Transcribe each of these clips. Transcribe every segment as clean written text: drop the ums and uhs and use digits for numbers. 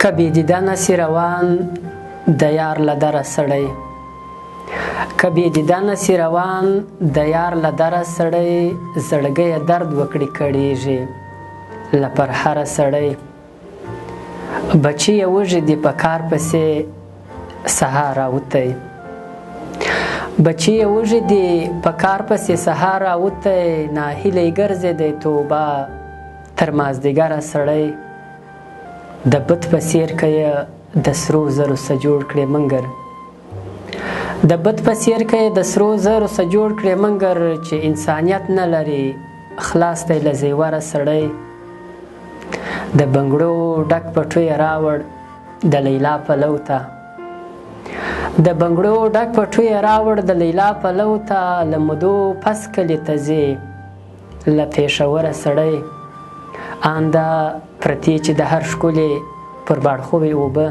که بی دیدنه سی روان د یار له دره سړی، که بی دیدنه سی روان د یار له دره سړی، زړګیه درد وکړي کړیږي له پرهره سړی. بچی یې وږي دي په کار پسې سهار راوتی، بچی یې وږي دي په کار پسې سهار راوتی، ناهیلی ګرځېدی توبه تر مازدیګره سړی. د بت په څیر که یې د سرو زرو څه جوړ کړې منګر، د بت په څیر که یې د سرو زرو څه جوړ کړې منګر، چې انسانیت نه لري خلاص دی له زیوره سړی. د بنګړو ډک پټو یې راوړ د لیلا پلو ته، د بنګړو ډک پټو یې راوړ د لیلا پلو ته، له مودو پس کلي ته ځې له پېښوره سړی. آنده پرتې چې د هر ښکلې پر باړخوې اوبه،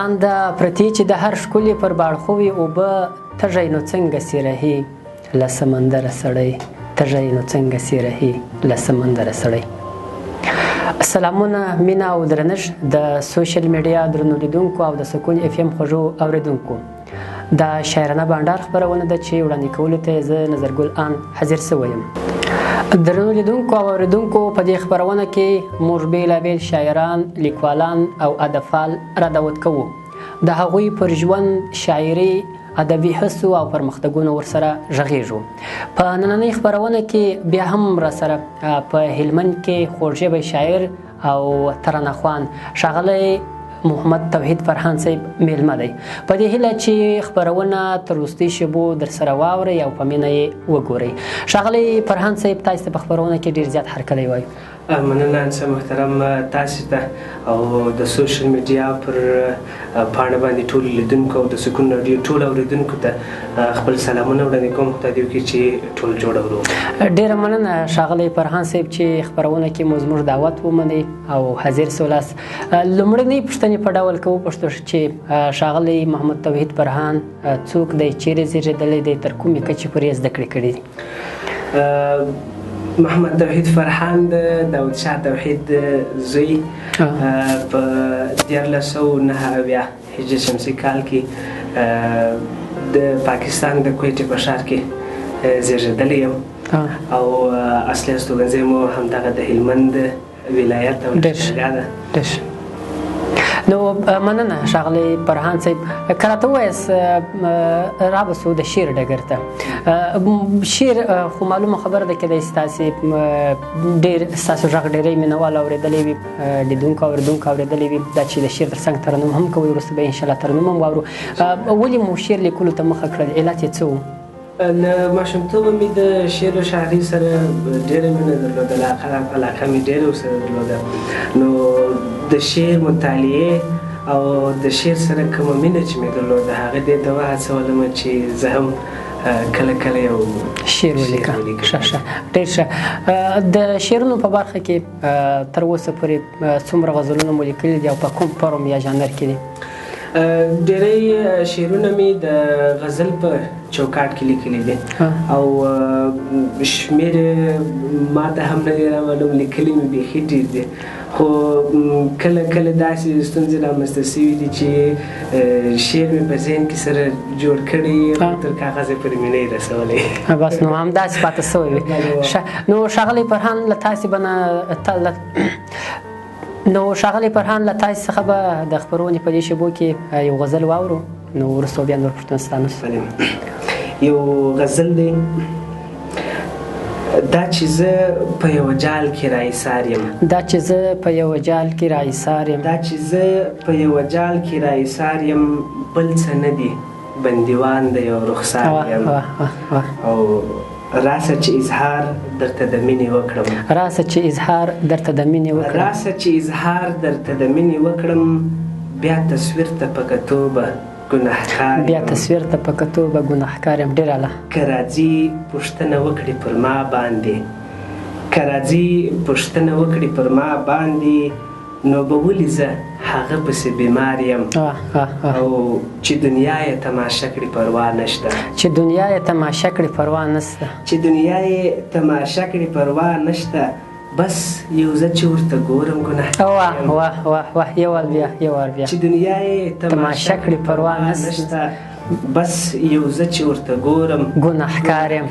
آنده پرتې چې د هر ښکلې پر باړخوې اوبه، تږی نو څنګه سي رهي له سمندره سړی، تږی نو څنګه سي رهي له سمندره سړی. سلامونه، مینه او درنښت د سوشل میډیا درنو لیدونکو او د سکون اف ام خوږو اوریدونکو. دا شاعرانه بانډار خپرونه ده چې وړاندې کولو ته زه نظرګل آن حاضر سوی یم. درنو لیدونکو او اوریدونکو، په دې خپرونه کې موږ بیلابیل شاعران، لیکوالان او ادبپال رادود کوو، د هغوی پر ژوند، شاعري، ادبي هڅو او پرمختګونو ورسره غږیږو. په نننۍ خپرونه کې بیا هم راسره په هلمند کې خوږژبی شاعر او ترانه‌خوان ښاغلی محمد توحید فرهان صاحب میلمه دی. په دې هیله چې خپرونه تر وروستۍ شیبو درسره واورئ او په مینه یې وګورئ. ښاغلی فرهان صاحب، تاسو ته په خپرونه کې ډېر زیات هرکلی وایو. مننه انسه محترم، تاسو ته او د سوشل میډیا پر پاڼه باندې ټول لیدونکو او د سکون راډیو ټول اوریدونکو ته خپل سلامونه وړاندې کوم. خدای دې وکړي چې ټول جوړ ورو. ډېره مننه ښاغلی فرهان صاحب چې خپرونه کې مو زموږ دعوت ومنئ او حاضر سولاست. لومړنۍ پوښتنې په ډول که وپوښتو چې ښاغلی محمد توحید فرهان څوک دی، چیرې زیږېدلی دی، تر کومې کچې پورې یې زده کړې کړي دي؟ محمد توحید فرهان د داود شاه توحید زوی په 1909 هجري شمسي کال کې د پاکستان د کویټې په ښار کې زیږېدلی یم او اصلي استوګنځی مو همدغه د هلمند ولایت او ولسوالۍ ده. نو مننه ښاغلی فرهان صاحب. که راته ووایاست رابسو د شعر ډګر ته. شعر خو معلومه خبره ده کیدای شي ستاسې ستاسو غږ ډېری مینهوال اورېدلی وي، لیدونکو اورېدونکو اورېدلی وي، دا چې د شعر تر څنګ ترنم هم کوئ، وروسته به انشاءالله ترنم هم واورو. ولې مو شعر لیکلو ته مخه کړل؟ علت یې څه و؟ له ماشومتوبه مې د شعر و شاعرۍ سره ډېره مینه درلوده، علاقه مې ډېره ورسره درلوده. نو د شعر مطالعې او د شعر سره کومه مینه چې مې درلوده، هغه دې ته وهڅولم چې زه هم کله کله یو شعر ولیکم. ښه ښه، ډېر ښه. د شعرونو په برخه کې تر اوسه پورې څومره غزلونه مو لیکلي دي او په کوم فورم یا ژانر کې دي؟ ډېری شعرونه مې د غزل په چوکاټ کې لیکلي دي او شمېر ما ته هم نه دی رامعلوم، لیکلي مې بیخي ډېر دي، خو کله کله داسې ستونزې رامنځته شوي دي چې شعر مې په ذهن کې سره جوړ کړی او تر کاغذ یې پورې مې نه یې رسولی. بس نو همداسې پاتې شوی وي. نو ښاغلی فرهان له تاسې به له تاسې څخه به د خپرونې په دې شیبو کې یو غزل واورو، نو وروسته بیا نور پوښتنه ستانه شو. یو غزل دی: دا چې زه په یو جال کې راایسار یم، دا چې زه په یو جال کې راایسار یم، دا چې زه په یو جال کې راایسار یم، بل څه نه دي بندیوان د یو رخسار یم، او راسه چې اظهار درته د مینې وکړم، راسه چې اظهار درته د مینې وکړم، راسه چې اظهار درته د مینې وکړم، بیا تصویر ته په کتو به ګناهکار یم، بیا تصویر ته په کتو به ګناهکار یم. ډېر اعلی. که راځي پوښتنه وکړي پر ما باندې، که راځي پوښتنه وکړي پر ما باندې، نو به ولې زه هغه پسې بیمار یم، او چې دنیا یې تماشه کړي پروا نشته، چې دنیا یې تماشه کړي پروا نشته، چې دنیا یې تماشه کړي پروا نشته، بس یو زه چې ورته ګورم ګناهکار یم واه واه واه یو وار بیا چې دنیا یې تماشا کړي پروا نشته بس یو زه چې ورته ګورم ګناهکار یم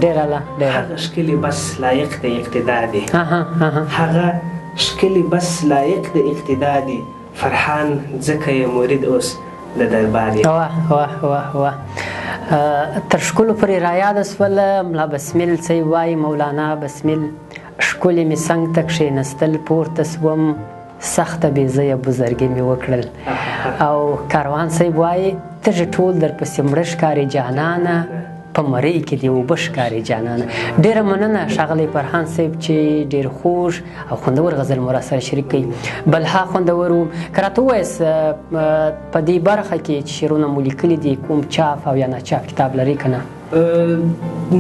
ډېره هغه ښکلي بس لایق د اقتدا دی هغه ښکلي بس لایق د اقتدا دی فرحان ځکه یې مرید اوس د دربار یم واه واه واه تر ښکلو پورې رایاده سوله ملا بسمل صاحب وایي مولانا بسمل ښکلې مې څنګ ته کښېنستل پورته سوم سخته بې ځایه بزرګي مې وکړل او کاروان صاحب وایي تږي ټول درپسې مړه ښکاري جانانه په مرۍ کې دې اوبه ښکاري جانانه. ډېره مننه ښاغلی فرحان صاحب چې ډېر خوږ او خوندور غزل مو راسره شریک کوي. بلها خوندور و که راته ووایاست په دې برخه کې چې شعرونه مو لیکلي دي کوم چاپ او یا ناچاپ کتاب لرئ که نه؟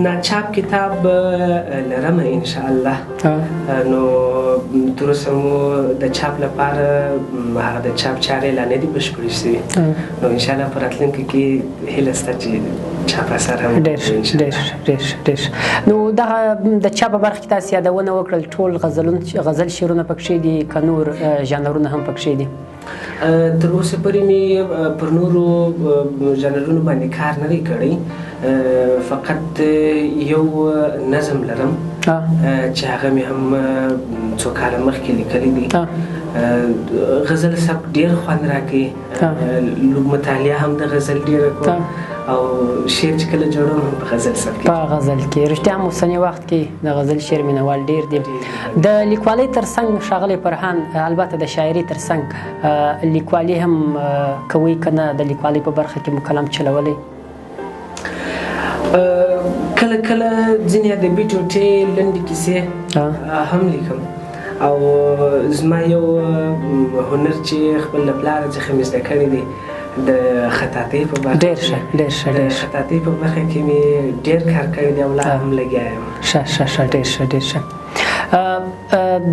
ناچاپ کتاب لرم انشاءالله نو تر اوسه مو د چاپ لپاره هغه د چاپ چارې لا نه دي بشپړې شوې نو انشاءالله په راتلونکي کې هیله شته چې چاپ اثر هم ډېر نو دغه د چاپ په برخه کې تاسو یادونه وکړل ټول غزل شعرونه پکښې دي که نور ژانرونه هم پکښې دي؟ تر اوسه پورې مې پر نورو ژانرونو باندې کار نه دی کړی فقط یو نظم لرم چې هغه مې هم څو کاله مخکې لیکلی دی غزل سبک ډېر خوند راکوي لږ مطالعه هم د غزل ډېره کوم او شعر چې کله جوړوم هم په غزل سبک په غزل کې رښتیا هم اوسني وخت کې د غزل شعر مینوال ډېر دي. د لیکوالۍ تر څنګ ښاغلی فرحان البته د شاعري تر څنګ لیکوالي هم کوئ که نه د لیکوالۍ په برخه کې مو قلم چلولی؟ کله کله ځینې ادبي ټوټې لنډې کیسې هم لیکم او زما یو هنر چې خپل له پلاره څخه مې زده کړی دی د خطاطۍ په برخه ډېر ښه خطاطۍ په برخه کې مې ډېر کار کړی دی او لا هم لګیا یم. ښه ډېر ښه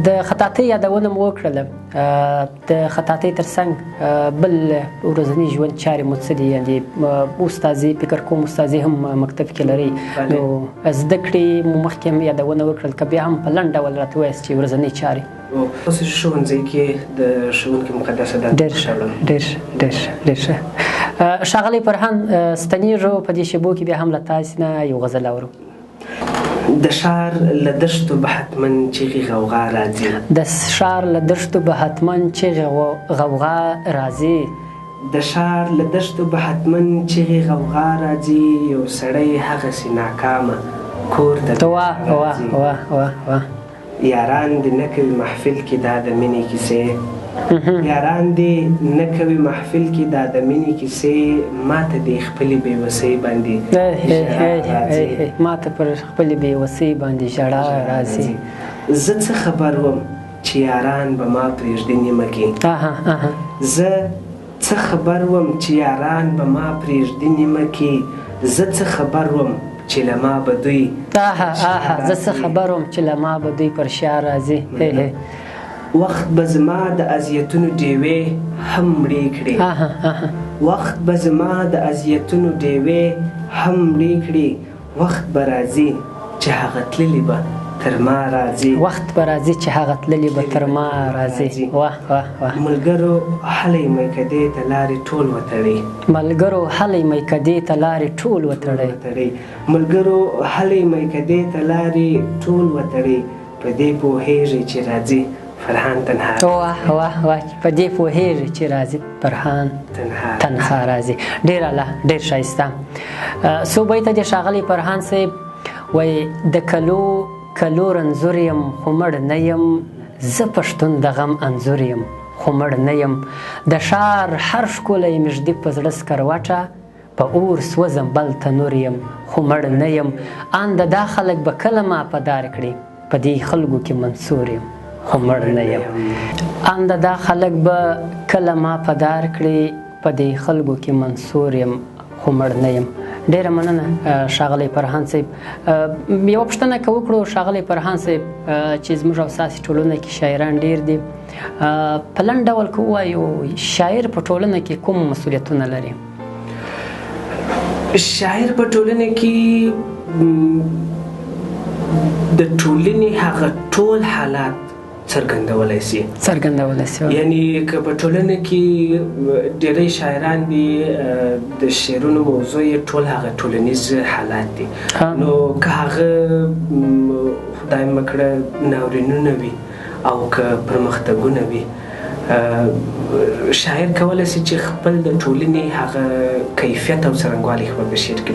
د خطاطۍ یادونه مو وکړله د خطاطۍ تر څنګ بل ورځني ژوند چارې مو څه دي؟ یعنې استادي فکر کوم استادي هم مکتب کې لرئ نو زده کړې مو مخکې هم یادونه وکړل که بیا هم په لنډ ډول راته ووایاست چې ورځنۍ چارې؟ اوس ښوونځي کې د ښوونکي مقدسه دنده ډېر ښه. ښاغلی فرحان ستنېږو په دې شېبو کې بیا هم له تاسې نه یو غزل اورو. د ښار له دښتو به حتمن چیغې غوغا راځي د ښار له دښتو به حتمن چیغې غوغا راځي د ښار له دښتو به حتمن چیغې غوغا راځي یو سړی هغسې ناکامه کور ته واه یاران دې نه کوي محفل کې دا د مینې کیسې یاران دې نه کوي محفل کې دا د مینې کیسې ماته دې خپلې بېوسۍ باندې ماته پر خپلې بېوسۍ باندې ژړا راځي زه څه خبر وم چې یاران به ما پرېږدي نیمه کې زه څه خبر وم چې یاران به ما پرېږدي نیمه کې زه څه خبر وم چې له ما به دوی زه څه خبر وم چې له ما به دوی پر شا راځي وخت به زما د اذیتونو ډیوې هم مړې کړې وخت به زما د اذیتونو ډیوې هم مړې کړې وخت به راځي چې هغه تللې به تر ما راځي وخت به راځي چې هغه تللې به تر ما راځي واه ملګرو هلئ میکدې ته لارې ټول وتړئ ملګرو هلئ میکدې ته لارې ټول وتړئ ملګرو هلئ میکدې ته لارې ټول وتړئ په دې پوهېږئ چې راځي فرحان تنها واه په دې پوهېږي چې راځي فرحان تنها راځي. ډېر ښایسته څو بیته دې ښاغلی فرحان صاحب وایي د کلو رنځور یم خو مړ نه یم زه پښتون د غم انځور یم خو مړ نه یم د ښار هر ښکلی مږدي په زړه سکروټه په اور سوځم بل تنور یم خو مړ نه یم ان د دا خلک به کله ما په دار کړي په دې خلکو کې منصور یم خو مړ نه یم ان د دا خلک به کله ما په دار کړي په دې خلکو کې منصور یم خو مړ نه یم. ډېره مننه ښاغلی فرحان صاحب. یوه پوښتنه که وکړو ښاغلی فرحان صاحب چې زموږ او ستاسې ټولنه کې شاعران ډېر دي په لنډ ډول که ووایو شاعر په ټولنه کې کوم مسؤلیتونه لري؟ شاعر په ټولنه کې د ټولنې هغه ټول حالات څرګندولی شي. یعنی که په ټولنه کې ډېری شاعران دي د شعرونو موضوع یې ټول هغه ټولنیز حالات دي، نو که هغه خدای مه کړه ناورینونه وي او که پرمختګونه وي، شاعر کولی شي چې خپل د ټولنې هغه کیفیت او څرنګوالی خپل په شعر کې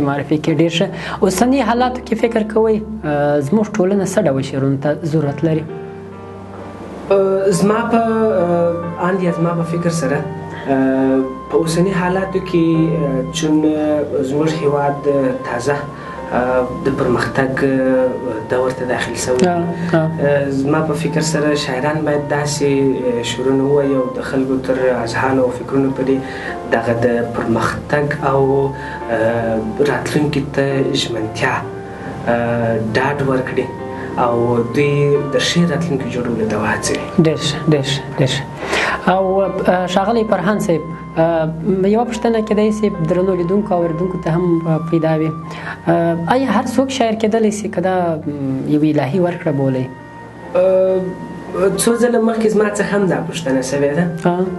معرفي کړي. ډېر ښه. اوسني حالاتو کې فکر کوئ زموږ ټولنه څه ډول شعرونو ته ضرورت لري؟ زما په فکر سره په اوسني حالاتو کې چون زموږ هیواد تازه د پرمختګ دور ته داخل شوی، زما په فکر سره شاعران باید داسې شعرونه ووایي او د خلکو تر اذهانو او فکرونو پورې دغه د پرمختګ او راتلونکي ته ژمنتیا ډاډ ورکړي او دوی د ښې راتلونکي جوړولو ته وهڅوي. ډېر ښه. او ښاغلی فرهان صاحب، یوه پوښتنه کیدای شي درنو لیدونکو او اورېدونکو ته هم پیدا وي، آیا هر څوک شاعر کیدلی شي که دا یو الهي ورکړه بولئ؟ څو ځله مخکې زما څخه هم دا پوښتنه شوې ده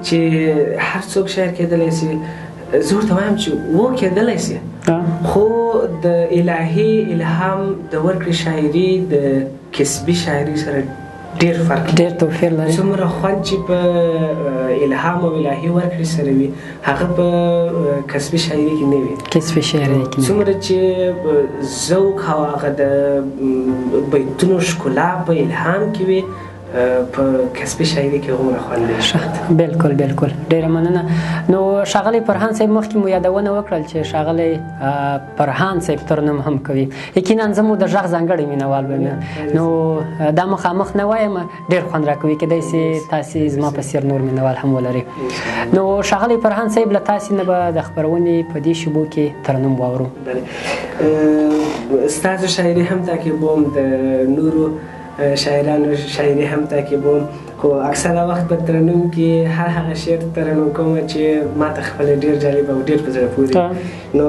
چې هر څوک شاعر کیدلی شي. زه ورته وایم چې کیدلی شي، خو د الهي الهام د ورکړې شاعري د کسبي شاعري سره ډېر فرق، ډېر توپیر لري. څومره خوند چې په الهام او الهي ورکړې سره وي هغه په کسبي شاعري کې نه وي. څومره چې ذوق او هغه د بیتونو ښکلا په الهام کې وي په کسبي شاعري کې هغومره خوند نه شته. بالکل ډېره مننه. نو ښاغلی فرهان صاحب، مخکې مو یادونه وکړل چې ښاغلی فرهان صاحب ترنم هم کوي. یقینا زه مو د غږ ځانګړی مینوال به یم، نو دا مخامخ نه وایم، ډېر خوند راکوي. کیدای شي تاسې زما په څېر نور مینوال هم ولرئ. نو ښاغلی فرهان صاحب، له تاسې نه به د خپرونې په دې شیبو کې ترنم واورو. ستاسو شاعري هم تعقیبوم، د نورو شاعرانو شاعري هم تعقیبوم، خو اکثره وخت په ترنم کې هر هغه شعر ترنم کوم چې ما ته خپله ډېر جالب او ډېر په زړه پورې. نو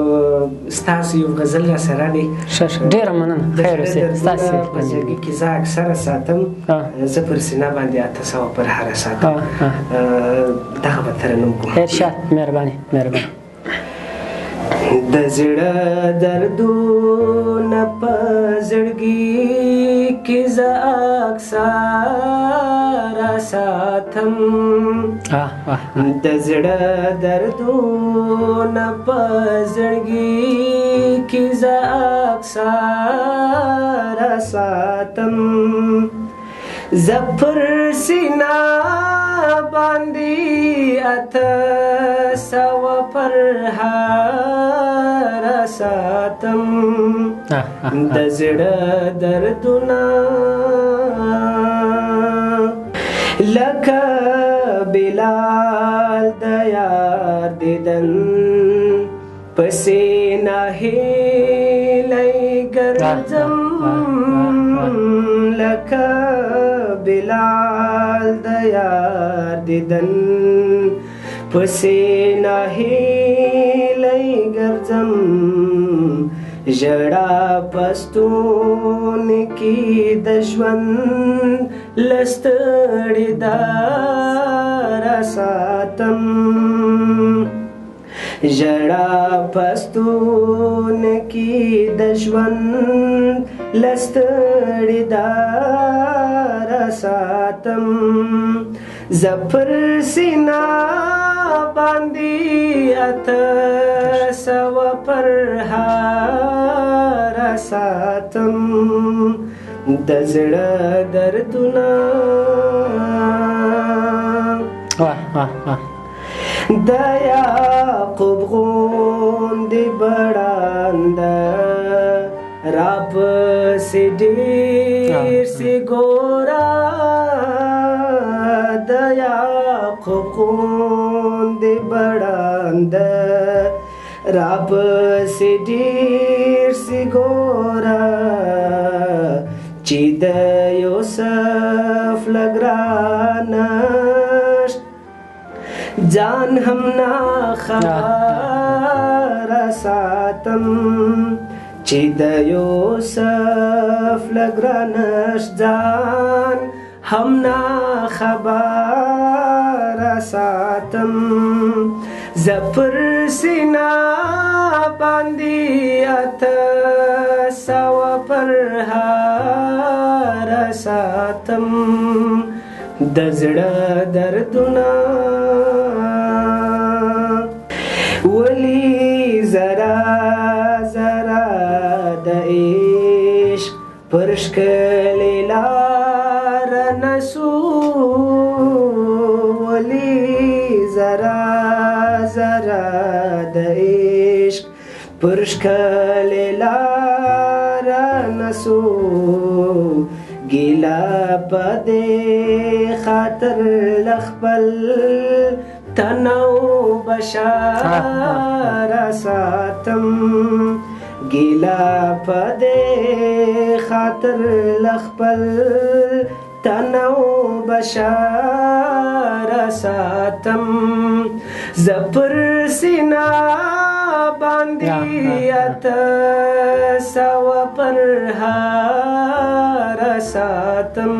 ستاسو یو غزل را سره دی. ډېره مننه. خیر اوسې. ستاسې په زړګي کې زه اکثره ساتم، زه پر سینه باندې 800 پر هره ساتم. دغه به ترنم کوم. ارشاد. مهرباني. د زړه دردونه په زړګي کې زه اکثره ساتم، د زړه دردونه په زړګي کې زه اکثره ساتم، زه پر سینه باندې 800 پر هره ساتم، د زړه دردونه لکه بلال د یار دیدن پسې ناهیلی ګرځم، لکه بلال د یار دیدن پسې ناهیلی ګرځم، ژړا پستون کې د ژوند له ستړي داره ساتم، ژړا پستون کې د ژوند له ستړي داره ساتم، زه پر سینه باندې 800 پر هره ساتم، د زړه دردونه د یعقوب غوندې بړانده راپسې ډېر سي ګوره، د یعقوب غوندې بړانده راپسې ډېر سي ګوره، چې د یوسف له ګرانه ځان هم نه خبره ساتم، چې د یوسف لګرانش ځان هم نا خبر ساتم زپر سینا باندې اته سو پر هار ساتم د زړه دردونه ولی زرا زرا د عشق پر ښکلې لار نسو ولی زرا زرا د عشق پر ښکلې لار نسو ګیلا په دې خاطر لخپل تنو بشار ساتم ګیلا په دې خاطر لخپل تنو بشار ساتم زپر سینا باندې اته سو پر هار ساتم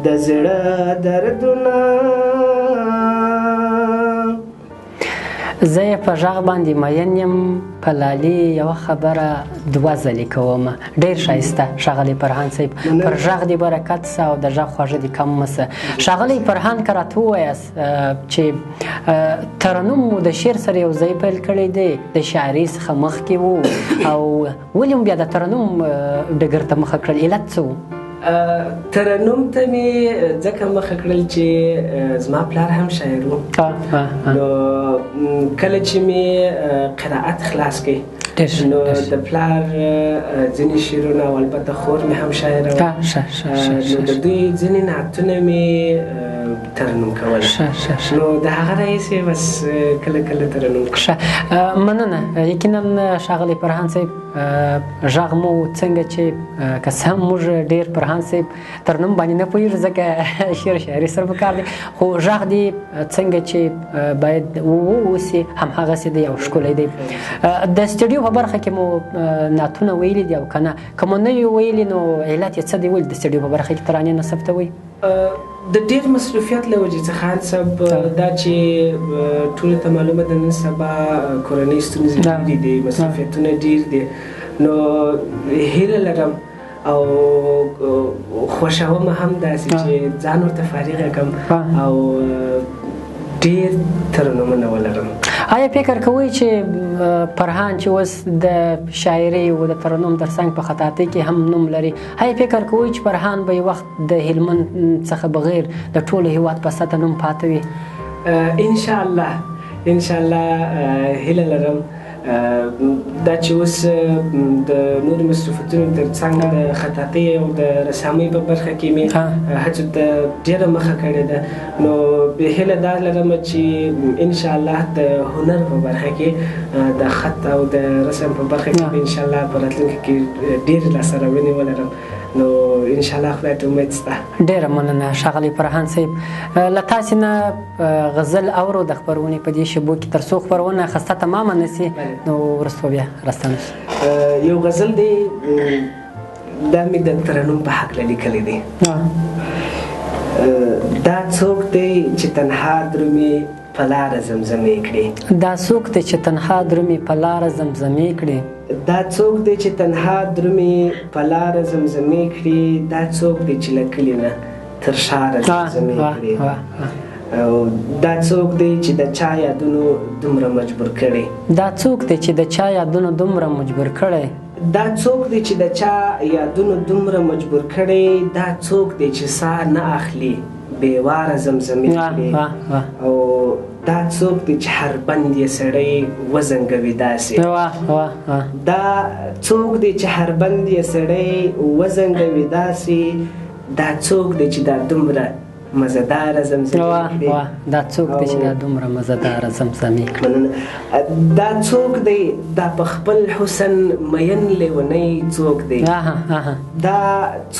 د زړه دردونه زه په غږ باندې مین یم په لالي یوه خبره دوه ځلې کوم ډېر ښایسته ښاغلی فرهان صاحب پر غږ دې برکت شه او د غږ خواږه دې کم مه شه ښاغلی فرهان که راته ووایاست چې ترنم مو د شعر سره یو ځای پیل کړی دی د شاعرۍ څخه مخکې و او ولې مو بیا د ترنم ډګر ته مخه کړل علت څه و ترنم ته مې ځکه مخه کړل چې زما پلار هم شاعر و نو کله چې مې قرائت خلاص کړ نو د پلار ځینې شعرونه او البته خور مې هم شاعره وه نو د دوی ځینې نعتونه مې ترنم کول نو د هغه راهیسې بس کله کله ترنم مننه یقینا ښاغلی فرهان صاحب غږ مو څنګه چې که څه هم موږ ډېر فرهان صاحب ترنم باندې نه پوهېږو ځکه شعر شاعري سره په کار دی خو غږ دې څنګه چې باید واوسي همهغسې دی او ښکلی دی د سټډیو په برخه کې مو نعتونه ویلي دي او که نه که مو نه وي ویلي نو علت یې څه دی ولې د سټډیو په برخه کې ترانې نه ثبتوئ د ډېر مصروفیت له وجې څخه خان صاحب دا چې ټولو ته معلومه ده نن سبا کورنۍ ستونزې ډېرې دي مصروفیتونه ډېر دي نو هیله لرم او خوښومه هم داسې چې ځان ورته فارغه کړم او ډېر ترنمونه ولرم آیا فکر کوئ چې فرهان چې اوس د شاعرۍ او د ترنم تر څنګ په خطاطۍ کې هم نوم لري آیا فکر کوئ چې فرهان به یو وخت د هلمند څخه بغیر د ټولو هېواد په سطحه نوم پاته وي انشاءالله هیله لرم دا چې اوس د نورو مصروفیتونو تر څنګ د خطاطۍ او د رسامۍ په برخه کې مې هڅو ته ډېره مخه کړې ده نو هیله دا لرم چې انشاءالله د هنر په برخه کې د خط او د رسم په برخه کې انشاءالله په راتلونکي کې ډېرې لاسته راوړنې ولرم نو انشاءالله خدای ته امید شته ډېره مننه ښاغلی فرهان صاحب له تاسې نه غزل اورو د خپرونې په دې شیبو کې تر څو خپرونه خسته تمامه نه شي نو وروسته بیا راستانه شي یو غزل دی دا مې د ترنم په هکله لیکلی دی دا څوک دی چې تنها درومي په لاره زمزمې کړي دا څوک دی چې تنها درومي په لاره زمزمې کړي دا څوک دی چې تنها درومي په لاره زمزمې کړي دا څوک دی چې له کلي نه تر ښاره زمزمې کړي او دا څوک دی چې د چا یادونو دومره مجبور کړي دا څوک دی چې د چا یادونو دومره مجبور کړي دا څوک دی چې د چا یادونو دومره مجبور کړي دا څوک دی چې ساه نه اخلي بېواره زمزمې کړي او دا څوک دی چې هر بند یې سړی وزنګوي داسې دا څوک دی چې هر بند یې سړی وزنګوي داسې دا څوک دی چې دا دومره مزهداره زمزمې کړي دا څوک دی چې دا دومره مزهداره زمزمې کړي دا څوک دی دا په خپل حسن مین لیونی څوک دی دا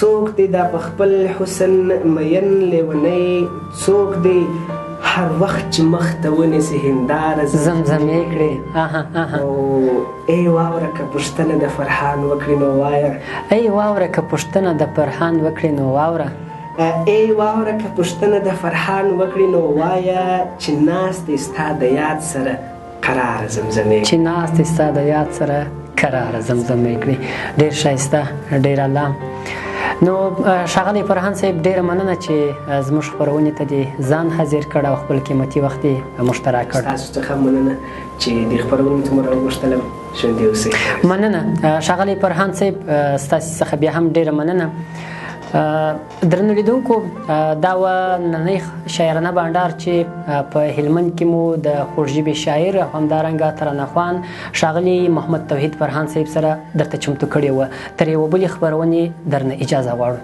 څوک دی دا په خپل حسن مین لیونی څوک دی هر وخت چې مخ ته ونیسي هنداره زمزمې کړې. او ای واوره که پوښتنه د فرحان وکړي نو وایه. ای واوره که پوښتنه د فرحان وکړي نو واوره. ای واوره که پوښتنه د فرحان وکړي نو وایه چې ناست ستا د یاد سره قراره زمزمې چې ناست ستا د یاد سره قراره زمزمې کړي. ډېر ښایسته، ډېر الله. نو ښاغلی فرحان صاحب ډېره مننه چې زموږ خپرونې ته دې ځان حاضر کړ او خپل قیمتي وخت یې موږ ته راکړ. ستاسو څخه مننه چې دې خپرونې ته مو راوغوښتلم. ژوندي اوسئ. مننه ښاغلی فرحان صاحب، ستاسې څخه بیا هم ډېره مننه. درنو لیدونکو، دا وه نننۍ شاعرانه بانډار چې په هلمند کې مو د خوږژبې شاعر او همدارنګه ترانه‌خوان ښاغلي محمد توحید فرحان صاحب سره درته چمتو کړې وه. تر یوه بلې خپرونې درنه اجازه غواړو.